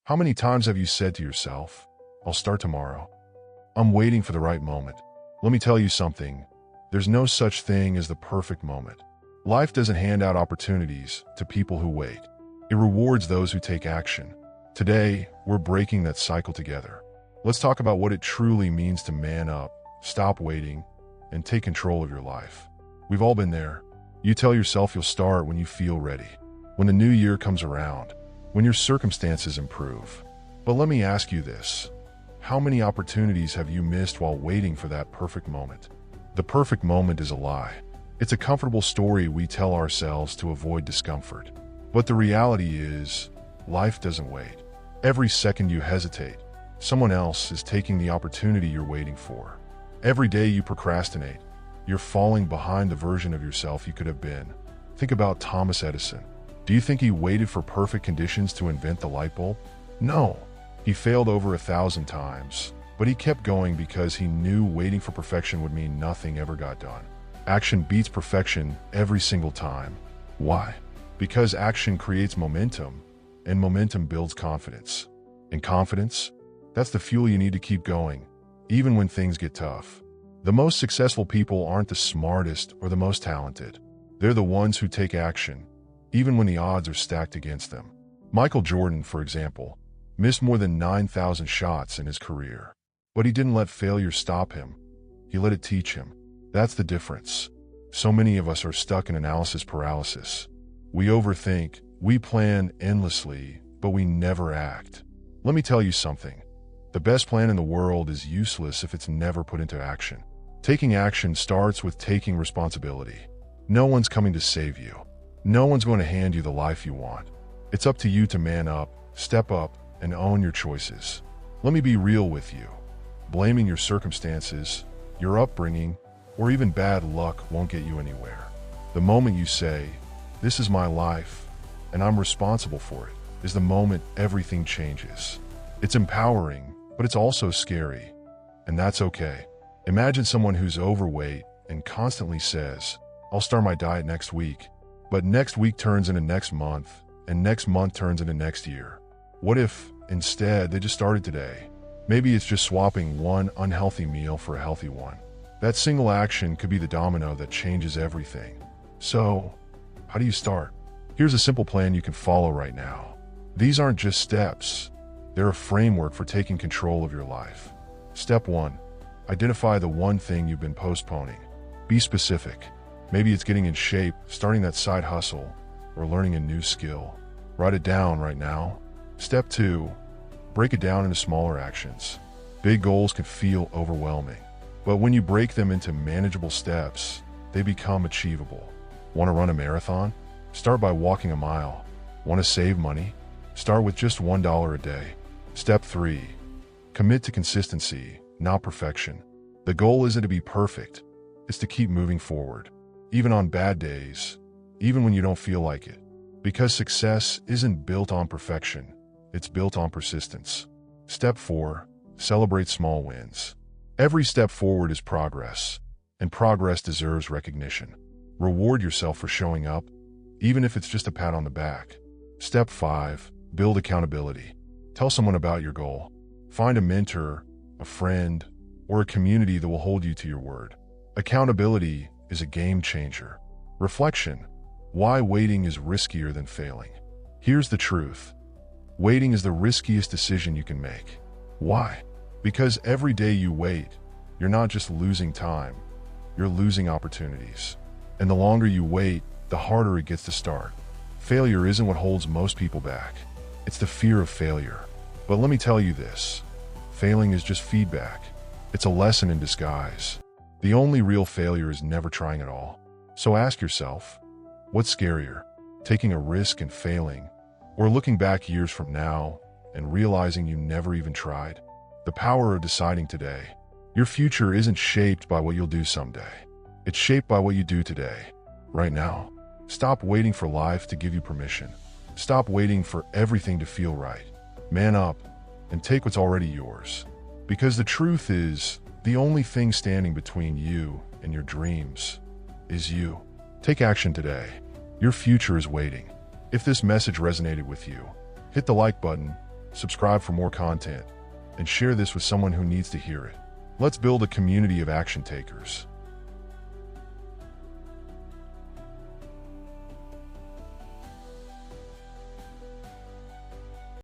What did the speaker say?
How many times have you said to yourself, I'll start tomorrow? I'm waiting for the right moment. Let me tell you something. There's no such thing as the perfect moment. Life doesn't hand out opportunities to people who wait. It rewards those who take action. Today, we're breaking that cycle together. Let's talk about what it truly means to man up, stop waiting, and take control of your life. We've all been there. You tell yourself you'll start when you feel ready, when the new year comes around, when your circumstances improve. But let me ask you this. How many opportunities have you missed while waiting for that perfect moment? The perfect moment is a lie. It's a comfortable story we tell ourselves to avoid discomfort. But the reality is, life doesn't wait. Every second you hesitate, someone else is taking the opportunity you're waiting for. Every day you procrastinate, you're falling behind the version of yourself you could have been. Think about Thomas Edison. Do you think he waited for perfect conditions to invent the light bulb? No. He failed over 1,000 times, but he kept going because he knew waiting for perfection would mean nothing ever got done. Action beats perfection every single time. Why? Because action creates momentum, and momentum builds confidence. And confidence? That's the fuel you need to keep going, even when things get tough. The most successful people aren't the smartest or the most talented. They're the ones who take action, even when the odds are stacked against them. Michael Jordan, for example, missed more than 9,000 shots in his career. But he didn't let failure stop him. He let it teach him. That's the difference. So many of us are stuck in analysis paralysis. We overthink, we plan endlessly, but we never act. Let me tell you something. The best plan in the world is useless if it's never put into action. Taking action starts with taking responsibility. No one's coming to save you. No one's going to hand you the life you want. It's up to you to man up, step up, and own your choices. Let me be real with you. Blaming your circumstances, your upbringing, or even bad luck won't get you anywhere. The moment you say, "This is my life, and I'm responsible for it," is the moment everything changes. It's empowering, but it's also scary, and that's okay. Imagine someone who's overweight and constantly says, "I'll start my diet next week," but next week turns into next month, and next month turns into next year. What if, instead, they just started today? Maybe it's just swapping one unhealthy meal for a healthy one. That single action could be the domino that changes everything. So, how do you start? Here's a simple plan you can follow right now. These aren't just steps. They're a framework for taking control of your life. Step 1. Identify the one thing you've been postponing. Be specific. Maybe it's getting in shape, starting that side hustle, or learning a new skill. Write it down right now. Step 2. Break it down into smaller actions. Big goals can feel overwhelming, but when you break them into manageable steps, they become achievable. Want to run a marathon? Start by walking a mile. Want to save money? Start with just $1 a day. Step 3. Commit to consistency, not perfection. The goal isn't to be perfect. It's to keep moving forward, even on bad days, even when you don't feel like it. Because success isn't built on perfection. It's built on persistence. Step 4. Celebrate small wins. Every step forward is progress, and progress deserves recognition. Reward yourself for showing up, even if it's just a pat on the back. Step 5. Build accountability. Tell someone about your goal. Find a mentor, a friend, or a community that will hold you to your word. Accountability is a game changer. Reflection. Why waiting is riskier than failing. Here's the truth. Waiting is the riskiest decision you can make. Why? Because every day you wait, you're not just losing time, you're losing opportunities. And the longer you wait, the harder it gets to start. Failure isn't what holds most people back. It's the fear of failure. But let me tell you this. Failing is just feedback. It's a lesson in disguise. The only real failure is never trying at all. So ask yourself, what's scarier? Taking a risk and failing, or looking back years from now and realizing you never even tried? The power of deciding today. Your future isn't shaped by what you'll do someday. It's shaped by what you do today, right now. Stop waiting for life to give you permission. Stop waiting for everything to feel right. Man up and take what's already yours. Because the truth is, the only thing standing between you and your dreams is you. Take action today. Your future is waiting. If this message resonated with you, hit the like button, subscribe for more content, and share this with someone who needs to hear it. Let's build a community of action takers.